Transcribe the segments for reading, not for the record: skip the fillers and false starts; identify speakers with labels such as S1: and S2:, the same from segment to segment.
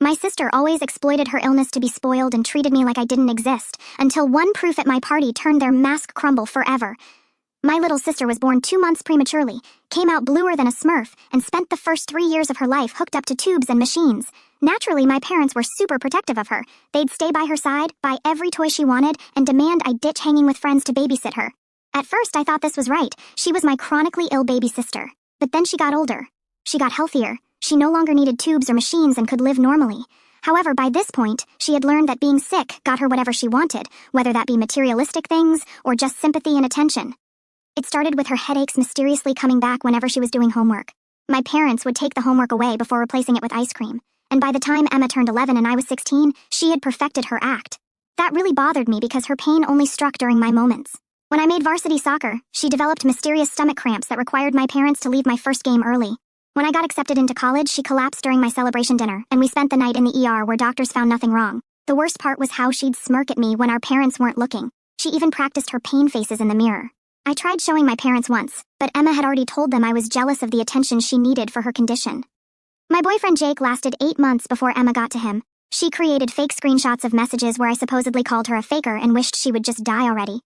S1: My sister always exploited her illness to be spoiled and treated me like I didn't exist, until one proof at my party turned their mask crumble forever. My little sister was born 2 months prematurely, came out bluer than a Smurf, and spent the first 3 years of her life hooked up to tubes and machines. Naturally, my parents were super protective of her. They'd stay by her side, buy every toy she wanted, and demand I ditch hanging with friends to babysit her. At first, I thought this was right. She was my chronically ill baby sister. But then she got older. She got healthier. She no longer needed tubes or machines and could live normally. However, by this point, she had learned that being sick got her whatever she wanted, whether that be materialistic things or just sympathy and attention. It started with her headaches mysteriously coming back whenever she was doing homework. My parents would take the homework away before replacing it with ice cream. And by the time Emma turned 11 and I was 16, she had perfected her act. That really bothered me because her pain only struck during my moments. When I made varsity soccer, she developed mysterious stomach cramps that required my parents to leave my first game early. When I got accepted into college, she collapsed during my celebration dinner, and we spent the night in the ER where doctors found nothing wrong. The worst part was how she'd smirk at me when our parents weren't looking. She even practiced her pain faces in the mirror. I tried showing my parents once, but Emma had already told them I was jealous of the attention she needed for her condition. My boyfriend Jake lasted 8 months before Emma got to him. She created fake screenshots of messages where I supposedly called her a faker and wished she would just die already.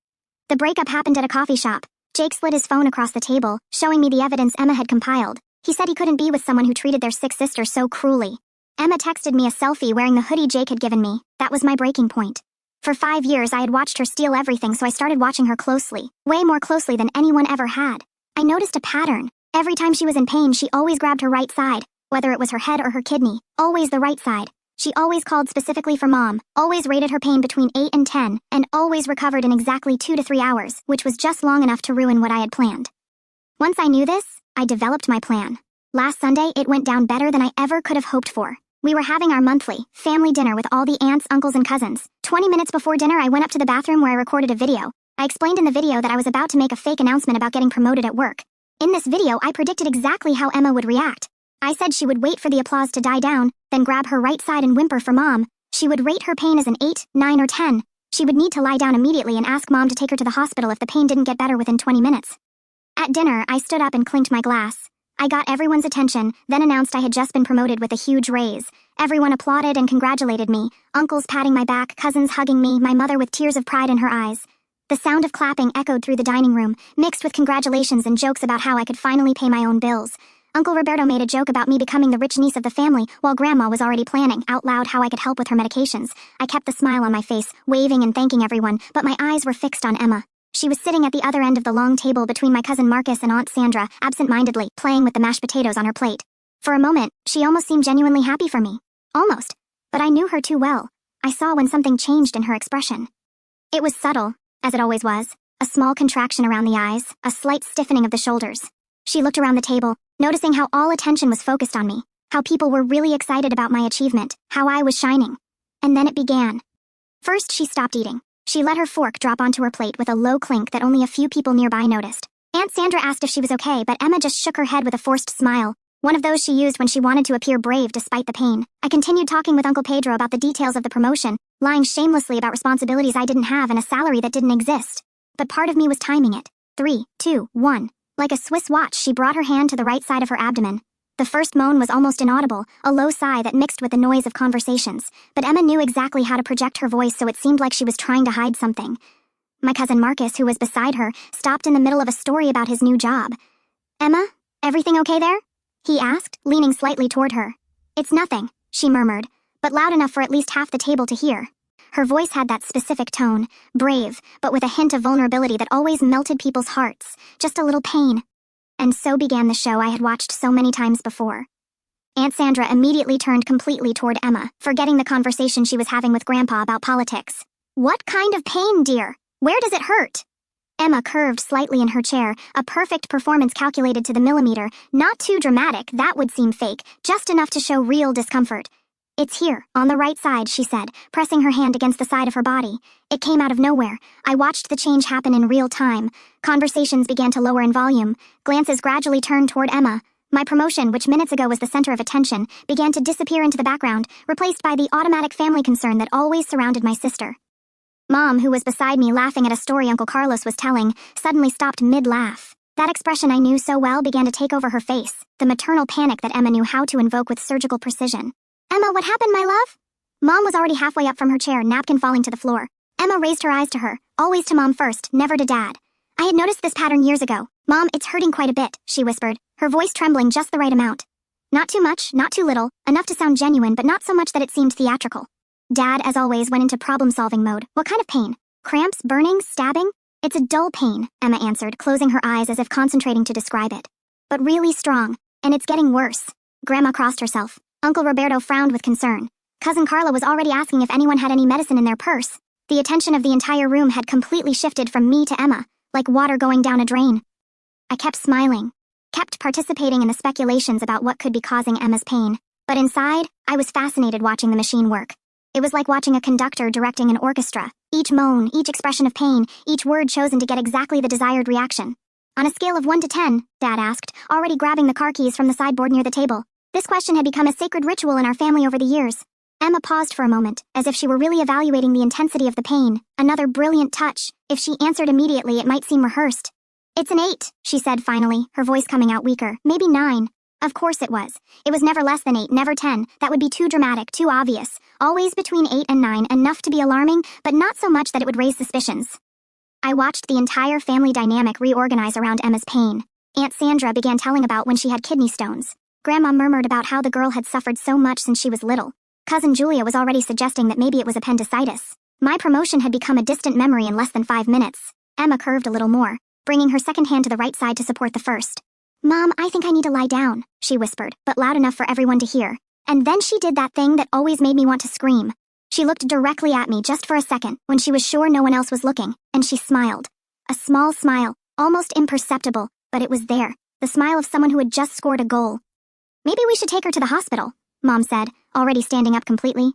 S1: The breakup happened at a coffee shop. Jake slid his phone across the table, showing me the evidence Emma had compiled. He said he couldn't be with someone who treated their sick sister so cruelly. Emma texted me a selfie wearing the hoodie Jake had given me. That was my breaking point. For 5 years, I had watched her steal everything, so I started watching her closely, way more closely than anyone ever had. I noticed a pattern. Every time she was in pain, she always grabbed her right side, whether it was her head or her kidney, always the right side. She always called specifically for mom, always rated her pain between 8 and 10, and always recovered in exactly 2 to 3 hours, which was just long enough to ruin what I had planned. Once I knew this, I developed my plan. Last Sunday, it went down better than I ever could have hoped for. We were having our monthly family dinner with all the aunts, uncles, and cousins. 20 minutes before dinner, I went up to the bathroom where I recorded a video. I explained in the video that I was about to make a fake announcement about getting promoted at work. In this video, I predicted exactly how Emma would react. I said she would wait for the applause to die down, then grab her right side and whimper for mom. She would rate her pain as an 8, 9, or 10. She would need to lie down immediately and ask mom to take her to the hospital if the pain didn't get better within 20 minutes. At dinner, I stood up and clinked my glass. I got everyone's attention, then announced I had just been promoted with a huge raise. Everyone applauded and congratulated me, uncles patting my back, cousins hugging me, my mother with tears of pride in her eyes. The sound of clapping echoed through the dining room, mixed with congratulations and jokes about how I could finally pay my own bills. Uncle Roberto made a joke about me becoming the rich niece of the family, while Grandma was already planning, out loud, how I could help with her medications. I kept the smile on my face, waving and thanking everyone, but my eyes were fixed on Emma. She was sitting at the other end of the long table between my cousin Marcus and Aunt Sandra, absent-mindedly, playing with the mashed potatoes on her plate. For a moment, she almost seemed genuinely happy for me. Almost. But I knew her too well. I saw when something changed in her expression. It was subtle, as it always was. A small contraction around the eyes, a slight stiffening of the shoulders. She looked around the table, noticing how all attention was focused on me, how people were really excited about my achievement, how I was shining. And then it began. First, she stopped eating. She let her fork drop onto her plate with a low clink that only a few people nearby noticed. Aunt Sandra asked if she was okay, but Emma just shook her head with a forced smile, one of those she used when she wanted to appear brave despite the pain. I continued talking with Uncle Pedro about the details of the promotion, lying shamelessly about responsibilities I didn't have and a salary that didn't exist. But part of me was timing it. 3, 2, 1. Like a Swiss watch, she brought her hand to the right side of her abdomen. The first moan was almost inaudible, a low sigh that mixed with the noise of conversations, but Emma knew exactly how to project her voice, so it seemed like she was trying to hide something. My cousin Marcus, who was beside her, stopped in the middle of a story about his new job. "Emma, everything okay there?" he asked, leaning slightly toward her. "It's nothing," she murmured, but loud enough for at least half the table to hear. Her voice had that specific tone, brave, but with a hint of vulnerability that always melted people's hearts, just a little pain. And so began the show I had watched so many times before. Aunt Sandra immediately turned completely toward Emma, forgetting the conversation she was having with Grandpa about politics. "What kind of pain, dear? Where does it hurt?" Emma curved slightly in her chair, a perfect performance calculated to the millimeter, not too dramatic, that would seem fake, just enough to show real discomfort. "It's here, on the right side," she said, pressing her hand against the side of her body. It came out of nowhere. I watched the change happen in real time. Conversations began to lower in volume. Glances gradually turned toward Emma. My promotion, which minutes ago was the center of attention, began to disappear into the background, replaced by the automatic family concern that always surrounded my sister. Mom, who was beside me laughing at a story Uncle Carlos was telling, suddenly stopped mid-laugh. That expression I knew so well began to take over her face, the maternal panic that Emma knew how to invoke with surgical precision. Emma, what happened, my love? Mom was already halfway up from her chair, napkin falling to the floor. Emma raised her eyes to her, always to Mom first, never to Dad. I had noticed this pattern years ago. Mom, it's hurting quite a bit, she whispered, her voice trembling just the right amount. Not too much, not too little, enough to sound genuine but not so much that it seemed theatrical. Dad, as always, went into problem-solving mode. What kind of pain? Cramps, burning, stabbing? It's a dull pain, Emma answered, closing her eyes as if concentrating to describe it. But really strong, and it's getting worse. Grandma crossed herself. Uncle Roberto frowned with concern. Cousin Carla was already asking if anyone had any medicine in their purse. The attention of the entire room had completely shifted from me to Emma, like water going down a drain. I kept smiling, kept participating in the speculations about what could be causing Emma's pain. But inside, I was fascinated watching the machine work. It was like watching a conductor directing an orchestra. Each moan, each expression of pain, each word chosen to get exactly the desired reaction. On a scale of 1 to 10, Dad asked, already grabbing the car keys from the sideboard near the table. This question had become a sacred ritual in our family over the years. Emma paused for a moment, as if she were really evaluating the intensity of the pain. Another brilliant touch. If she answered immediately, it might seem rehearsed. It's an 8, she said finally, her voice coming out weaker. Maybe 9. Of course it was. It was never less than 8, never 10. That would be too dramatic, too obvious. Always between 8 and 9, enough to be alarming, but not so much that it would raise suspicions. I watched the entire family dynamic reorganize around Emma's pain. Aunt Sandra began telling about when she had kidney stones. Grandma murmured about how the girl had suffered so much since she was little. Cousin Julia was already suggesting that maybe it was appendicitis. My promotion had become a distant memory in less than 5 minutes. Emma curved a little more, bringing her second hand to the right side to support the first. Mom, I think I need to lie down, she whispered, but loud enough for everyone to hear. And then she did that thing that always made me want to scream. She looked directly at me just for a second, when she was sure no one else was looking, and she smiled. A small smile, almost imperceptible, but it was there. The smile of someone who had just scored a goal. Maybe we should take her to the hospital, Mom said, already standing up completely.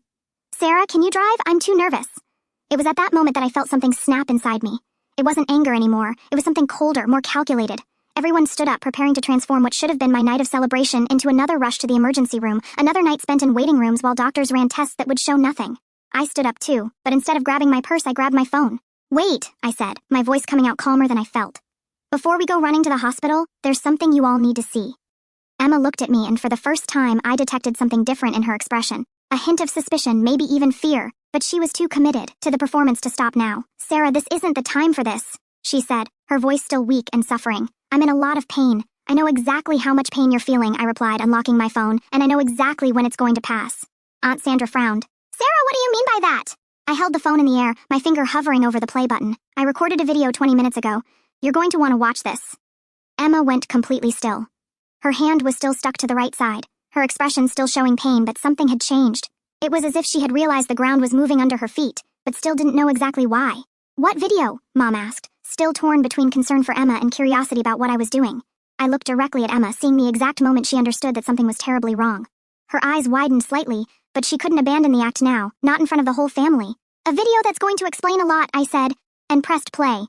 S1: Sarah, can you drive? I'm too nervous. It was at that moment that I felt something snap inside me. It wasn't anger anymore. It was something colder, more calculated. Everyone stood up, preparing to transform what should have been my night of celebration into another rush to the emergency room, another night spent in waiting rooms while doctors ran tests that would show nothing. I stood up too, but instead of grabbing my purse, I grabbed my phone. Wait, I said, my voice coming out calmer than I felt. Before we go running to the hospital, there's something you all need to see. Emma looked at me, and for the first time, I detected something different in her expression. A hint of suspicion, maybe even fear, but she was too committed to the performance to stop now. Sarah, this isn't the time for this, she said, her voice still weak and suffering. I'm in a lot of pain. I know exactly how much pain you're feeling, I replied, unlocking my phone, and I know exactly when it's going to pass. Aunt Sandra frowned. Sarah, what do you mean by that? I held the phone in the air, my finger hovering over the play button. I recorded a video 20 minutes ago. You're going to want to watch this. Emma went completely still. Her hand was still stuck to the right side, her expression still showing pain, but something had changed. It was as if she had realized the ground was moving under her feet, but still didn't know exactly why. What video? Mom asked, still torn between concern for Emma and curiosity about what I was doing. I looked directly at Emma, seeing the exact moment she understood that something was terribly wrong. Her eyes widened slightly, but she couldn't abandon the act now, not in front of the whole family. A video that's going to explain a lot, I said, and pressed play.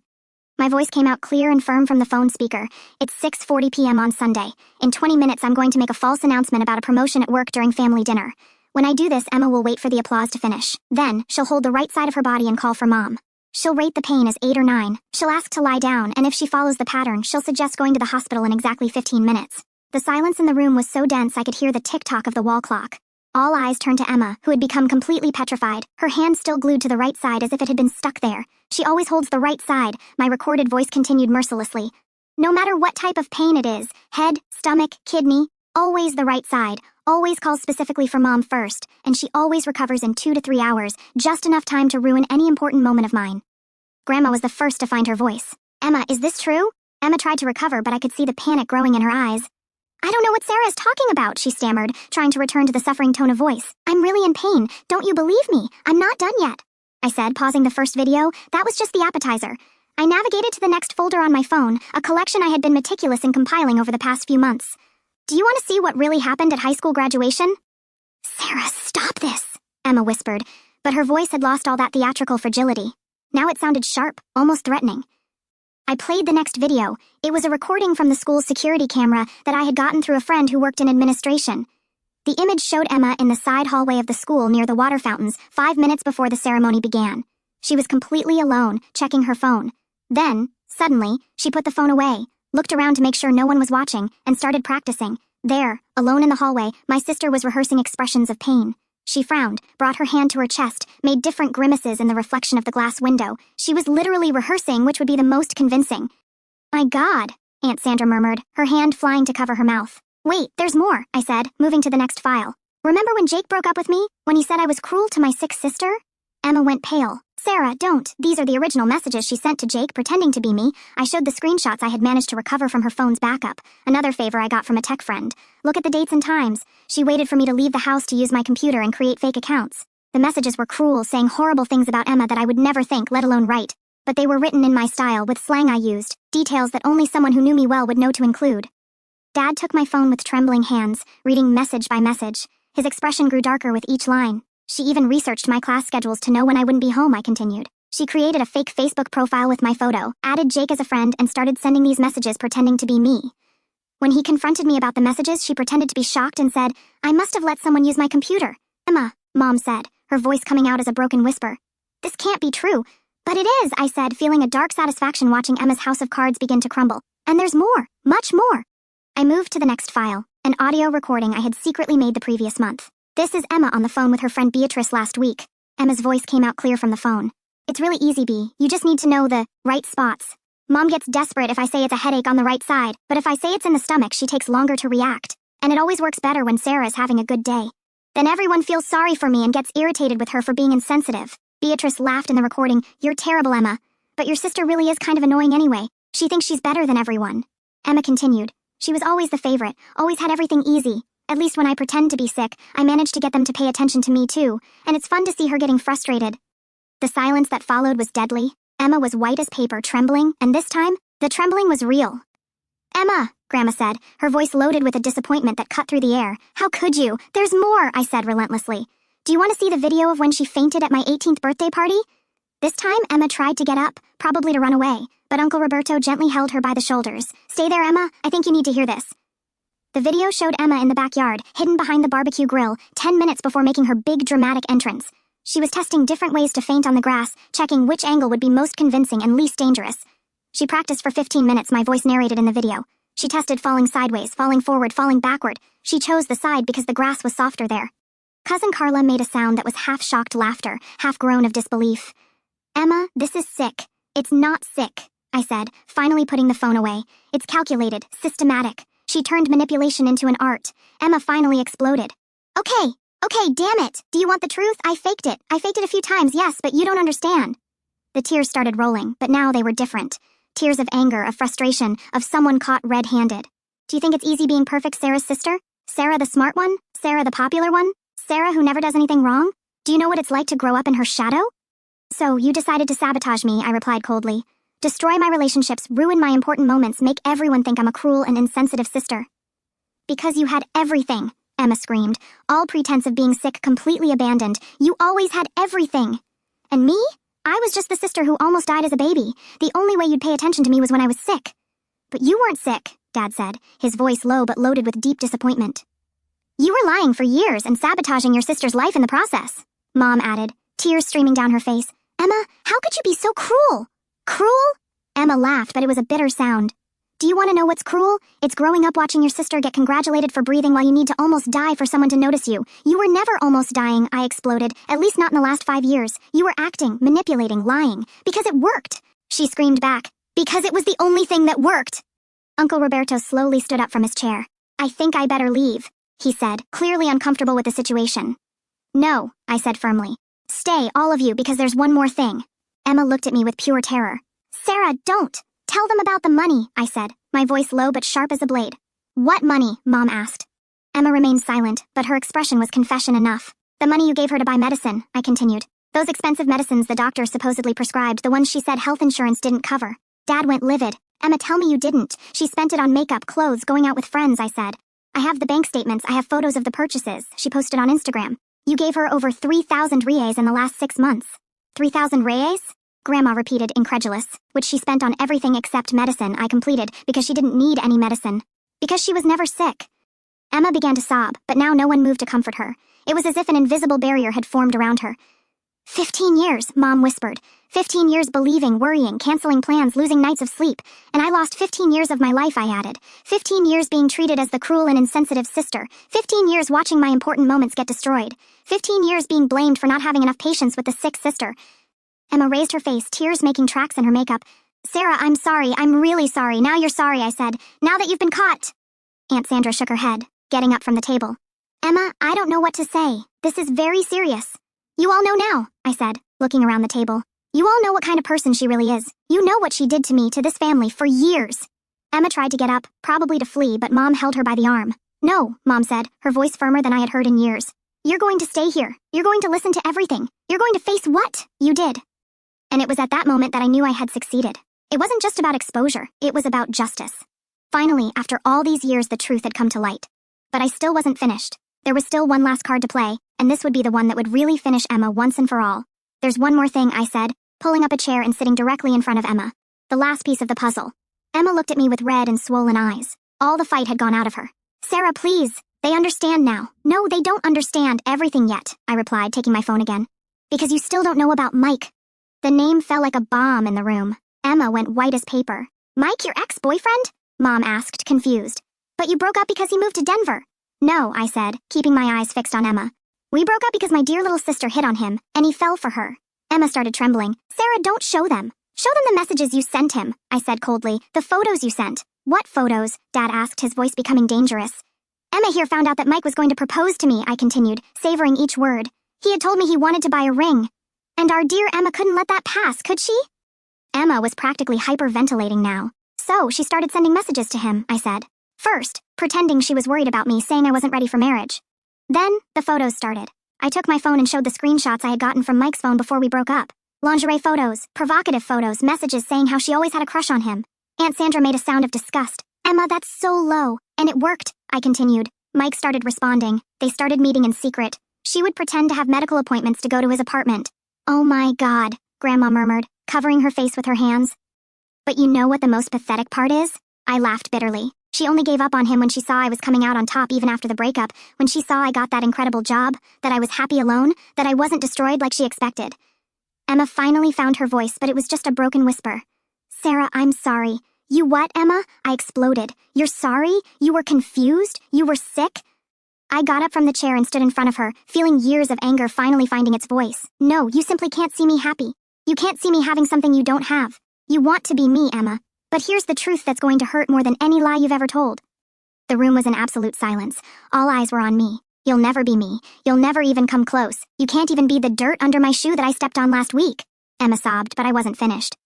S1: My voice came out clear and firm from the phone speaker. It's 6:40 p.m. on Sunday. In 20 minutes, I'm going to make a false announcement about a promotion at work during family dinner. When I do this, Emma will wait for the applause to finish. Then, she'll hold the right side of her body and call for Mom. She'll rate the pain as 8 or 9. She'll ask to lie down, and if she follows the pattern, she'll suggest going to the hospital in exactly 15 minutes. The silence in the room was so dense I could hear the tick-tock of the wall clock. All eyes turned to Emma, who had become completely petrified, her hand still glued to the right side as if it had been stuck there. She always holds the right side, my recorded voice continued mercilessly. No matter what type of pain it is, head, stomach, kidney, always the right side, always calls specifically for Mom first, and she always recovers in 2 to 3 hours, just enough time to ruin any important moment of mine. Grandma was the first to find her voice. Emma, is this true? Emma tried to recover, but I could see the panic growing in her eyes. I don't know what Sarah is talking about, she stammered, trying to return to the suffering tone of voice. I'm really in pain. Don't you believe me? I'm not done yet. I said, pausing the first video. That was just the appetizer. I navigated to the next folder on my phone, a collection I had been meticulous in compiling over the past few months. Do you want to see what really happened at high school graduation? Sarah, stop this, Emma whispered, but her voice had lost all that theatrical fragility. Now it sounded sharp, almost threatening. I played the next video. It was a recording from the school's security camera that I had gotten through a friend who worked in administration. The image showed Emma in the side hallway of the school near the water fountains 5 minutes before the ceremony began. She was completely alone, checking her phone. Then, suddenly, she put the phone away, looked around to make sure no one was watching, and started practicing. There, alone in the hallway, my sister was rehearsing expressions of pain. She frowned, brought her hand to her chest, made different grimaces in the reflection of the glass window. She was literally rehearsing which would be the most convincing. My God, Aunt Sandra murmured, her hand flying to cover her mouth. Wait, there's more, I said, moving to the next file. Remember when Jake broke up with me? When he said I was cruel to my sick sister? Emma went pale. Sarah, don't. These are the original messages she sent to Jake pretending to be me. I showed the screenshots I had managed to recover from her phone's backup. Another favor I got from a tech friend. Look at the dates and times. She waited for me to leave the house to use my computer and create fake accounts. The messages were cruel, saying horrible things about Emma that I would never think, let alone write. But they were written in my style, with slang I used, details that only someone who knew me well would know to include. Dad took my phone with trembling hands, reading message by message. His expression grew darker with each line. She even researched my class schedules to know when I wouldn't be home, I continued. She created a fake Facebook profile with my photo, added Jake as a friend, and started sending these messages pretending to be me. When he confronted me about the messages, she pretended to be shocked and said, I must have let someone use my computer. Emma, Mom said, her voice coming out as a broken whisper. This can't be true. But it is, I said, feeling a dark satisfaction watching Emma's house of cards begin to crumble. And there's more, much more. I moved to the next file, an audio recording I had secretly made the previous month. This is Emma on the phone with her friend Beatrice last week. Emma's voice came out clear from the phone. It's really easy, Bea. You just need to know the right spots. Mom gets desperate if I say it's a headache on the right side, but if I say it's in the stomach, she takes longer to react. And it always works better when Sarah is having a good day. Then everyone feels sorry for me and gets irritated with her for being insensitive. Beatrice laughed in the recording. You're terrible, Emma. But your sister really is kind of annoying anyway. She thinks she's better than everyone. Emma continued. She was always the favorite, always had everything easy. At least when I pretend to be sick, I manage to get them to pay attention to me too, and it's fun to see her getting frustrated. The silence that followed was deadly. Emma was white as paper, trembling, and this time, the trembling was real. Emma, Grandma said, her voice loaded with a disappointment that cut through the air. How could you? There's more, I said relentlessly. Do you want to see the video of when she fainted at my 18th birthday party? This time, Emma tried to get up, probably to run away, but Uncle Roberto gently held her by the shoulders. Stay there, Emma. I think you need to hear this. The video showed Emma in the backyard, hidden behind the barbecue grill, 10 minutes before making her big dramatic entrance. She was testing different ways to faint on the grass, checking which angle would be most convincing and least dangerous. She practiced for 15 minutes, my voice narrated in the video. She tested falling sideways, falling forward, falling backward. She chose the side because the grass was softer there. Cousin Carla made a sound that was half-shocked laughter, half-groan of disbelief. Emma, this is sick. It's not sick, I said, finally putting the phone away. It's calculated, systematic. She turned manipulation into an art. Emma finally exploded. Okay, damn it. Do you want the truth? I faked it. I faked it a few times, yes, but you don't understand. The tears started rolling, but now they were different. Tears of anger, of frustration, of someone caught red-handed. Do you think it's easy being perfect Sarah's sister? Sarah the smart one? Sarah the popular one? Sarah who never does anything wrong? Do you know what it's like to grow up in her shadow? So, you decided to sabotage me, I replied coldly. Destroy my relationships, ruin my important moments, make everyone think I'm a cruel and insensitive sister. Because you had everything, Emma screamed, all pretense of being sick completely abandoned. You always had everything. And me? I was just the sister who almost died as a baby. The only way you'd pay attention to me was when I was sick. But you weren't sick, Dad said, his voice low but loaded with deep disappointment. You were lying for years and sabotaging your sister's life in the process, Mom added, tears streaming down her face. Emma, how could you be so cruel? Cruel? Emma laughed, but it was a bitter sound. Do you want to know what's cruel? It's growing up watching your sister get congratulated for breathing while you need to almost die for someone to notice you. You were never almost dying, I exploded, at least not in the last 5 years. You were acting, manipulating, lying. Because it worked, she screamed back. Because it was the only thing that worked. Uncle Roberto slowly stood up from his chair. I think I better leave, he said, clearly uncomfortable with the situation. No, I said firmly. Stay, all of you, because there's one more thing. Emma looked at me with pure terror. Sarah, don't. Tell them about the money, I said, my voice low but sharp as a blade. What money? Mom asked. Emma remained silent, but her expression was confession enough. The money you gave her to buy medicine, I continued. Those expensive medicines the doctor supposedly prescribed, the ones she said health insurance didn't cover. Dad went livid. Emma, tell me you didn't. She spent it on makeup, clothes, going out with friends, I said. I have the bank statements, I have photos of the purchases, she posted on Instagram. You gave her over 3,000 reais in the last 6 months. 3,000 reais? Grandma repeated, incredulous, which she spent on everything except medicine, I completed, because she didn't need any medicine. Because she was never sick. Emma began to sob, but now no one moved to comfort her. It was as if an invisible barrier had formed around her. 15 years, Mom whispered. 15 years believing, worrying, canceling plans, losing nights of sleep. And I lost 15 years of my life, I added. 15 years being treated as the cruel and insensitive sister. 15 years watching my important moments get destroyed. 15 years being blamed for not having enough patience with the sick sister. Emma raised her face, tears making tracks in her makeup. Sarah, I'm sorry. I'm really sorry. Now you're sorry, I said. Now that you've been caught. Aunt Sandra shook her head, getting up from the table. Emma, I don't know what to say. This is very serious. You all know now, I said, looking around the table. You all know what kind of person she really is. You know what she did to me, to this family, for years. Emma tried to get up, probably to flee, but Mom held her by the arm. No, Mom said, her voice firmer than I had heard in years. You're going to stay here. You're going to listen to everything. You're going to face what you did. And it was at that moment that I knew I had succeeded. It wasn't just about exposure, it was about justice. Finally, after all these years, the truth had come to light. But I still wasn't finished. There was still one last card to play, and this would be the one that would really finish Emma once and for all. There's one more thing, I said, pulling up a chair and sitting directly in front of Emma. The last piece of the puzzle. Emma looked at me with red and swollen eyes. All the fight had gone out of her. Sarah, please. They understand now. No, they don't understand everything yet, I replied, taking my phone again. Because you still don't know about Mike. The name fell like a bomb in the room. Emma went white as paper. Mike, your ex-boyfriend? Mom asked, confused. But you broke up because he moved to Denver. No, I said, keeping my eyes fixed on Emma. We broke up because my dear little sister hit on him, and he fell for her. Emma started trembling. Sarah, don't show them. Show them the messages you sent him, I said coldly. The photos you sent. What photos? Dad asked, his voice becoming dangerous. Emma here found out that Mike was going to propose to me, I continued, savoring each word. He had told me he wanted to buy a ring. And our dear Emma couldn't let that pass, could she? Emma was practically hyperventilating now. So she started sending messages to him, I said. First, pretending she was worried about me, saying I wasn't ready for marriage. Then, the photos started. I took my phone and showed the screenshots I had gotten from Mike's phone before we broke up. Lingerie photos, provocative photos, messages saying how she always had a crush on him. Aunt Sandra made a sound of disgust. Emma, that's so low. And it worked, I continued. Mike started responding. They started meeting in secret. She would pretend to have medical appointments to go to his apartment. Oh my God, Grandma murmured, covering her face with her hands. But you know what the most pathetic part is? I laughed bitterly. She only gave up on him when she saw I was coming out on top even after the breakup, when she saw I got that incredible job, that I was happy alone, that I wasn't destroyed like she expected. Emma finally found her voice, but it was just a broken whisper. Sarah, I'm sorry. You what, Emma? I exploded. You're sorry? You were confused? You were sick? I got up from the chair and stood in front of her, feeling years of anger finally finding its voice. No, you simply can't see me happy. You can't see me having something you don't have. You want to be me, Emma. But here's the truth that's going to hurt more than any lie you've ever told. The room was in absolute silence. All eyes were on me. You'll never be me. You'll never even come close. You can't even be the dirt under my shoe that I stepped on last week. Emma sobbed, but I wasn't finished.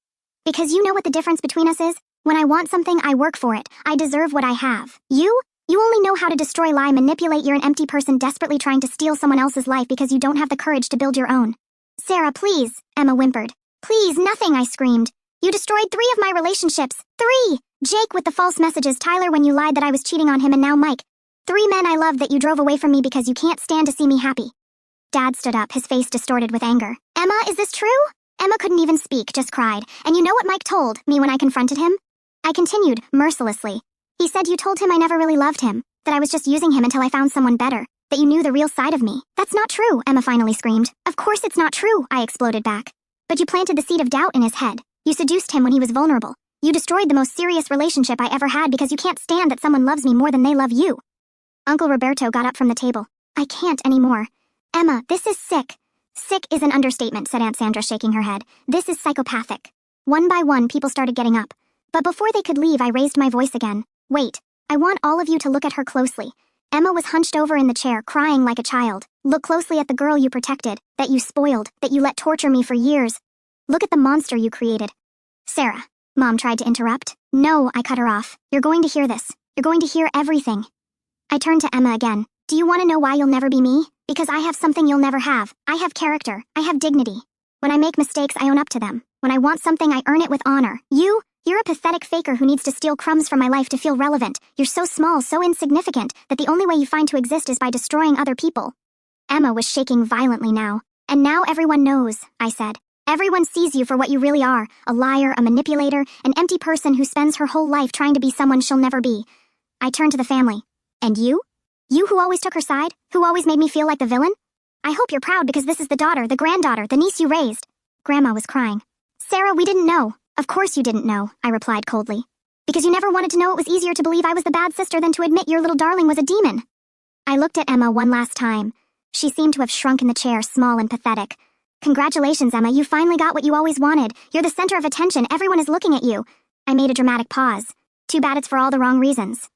S1: Because you know what the difference between us is? When I want something, I work for it. I deserve what I have. You only know how to destroy, lie, manipulate. You're an empty person desperately trying to steal someone else's life because you don't have the courage to build your own. Sarah, please, Emma whimpered. Please, nothing, I screamed. You destroyed 3 of my relationships. 3! Jake with the false messages, Tyler when you lied that I was cheating on him, and now Mike. 3 men I loved that you drove away from me because you can't stand to see me happy. Dad stood up, his face distorted with anger. Emma, is this true? Emma couldn't even speak, just cried. And you know what Mike told me when I confronted him? I continued, mercilessly. He said you told him I never really loved him, that I was just using him until I found someone better, that you knew the real side of me. That's not true, Emma finally screamed. Of course it's not true, I exploded back. But you planted the seed of doubt in his head. You seduced him when he was vulnerable. You destroyed the most serious relationship I ever had because you can't stand that someone loves me more than they love you. Uncle Roberto got up from the table. I can't anymore. Emma, this is sick. Sick is an understatement, said Aunt Sandra, shaking her head. This is psychopathic. One by one, people started getting up. But before they could leave, I raised my voice again. Wait, I want all of you to look at her closely. Emma was hunched over in the chair, crying like a child. Look closely at the girl you protected, that you spoiled, that you let torture me for years. Look at the monster you created. Sarah, Mom tried to interrupt. No, I cut her off. You're going to hear this. You're going to hear everything. I turned to Emma again. Do you want to know why you'll never be me? Because I have something you'll never have. I have character. I have dignity. When I make mistakes, I own up to them. When I want something, I earn it with honor. You're a pathetic faker who needs to steal crumbs from my life to feel relevant. You're so small, so insignificant, that the only way you find to exist is by destroying other people. Emma was shaking violently now. And now everyone knows, I said. Everyone sees you for what you really are, a liar, a manipulator, an empty person who spends her whole life trying to be someone she'll never be. I turned to the family. And you? You who always took her side? Who always made me feel like the villain? I hope you're proud because this is the daughter, the granddaughter, the niece you raised. Grandma was crying. Sarah, we didn't know. Of course you didn't know, I replied coldly. Because you never wanted to know, it was easier to believe I was the bad sister than to admit your little darling was a demon. I looked at Emma one last time. She seemed to have shrunk in the chair, small and pathetic. Congratulations, Emma, you finally got what you always wanted. You're the center of attention, everyone is looking at you. I made a dramatic pause. Too bad it's for all the wrong reasons.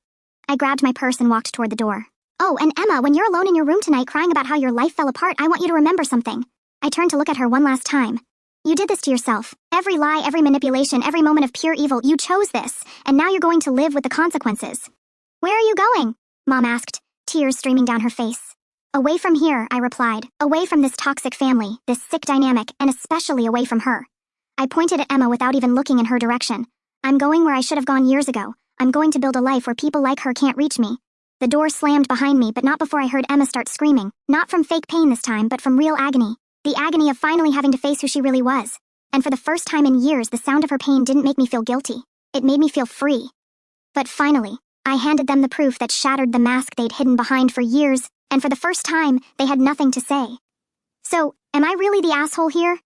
S1: I grabbed my purse and walked toward the door. Oh, and Emma, when you're alone in your room tonight crying about how your life fell apart, I want you to remember something. I turned to look at her one last time. You did this to yourself. Every lie, every manipulation, every moment of pure evil, you chose this, and now you're going to live with the consequences. Where are you going? Mom asked, tears streaming down her face. Away from here, I replied. Away from this toxic family, this sick dynamic, and especially away from her. I pointed at Emma without even looking in her direction. I'm going where I should have gone years ago. I'm going to build a life where people like her can't reach me. The door slammed behind me, but not before I heard Emma start screaming. Not from fake pain this time, but from real agony. The agony of finally having to face who she really was. And for the first time in years, the sound of her pain didn't make me feel guilty. It made me feel free. But finally, I handed them the proof that shattered the mask they'd hidden behind for years, and for the first time, they had nothing to say. So, am I really the asshole here?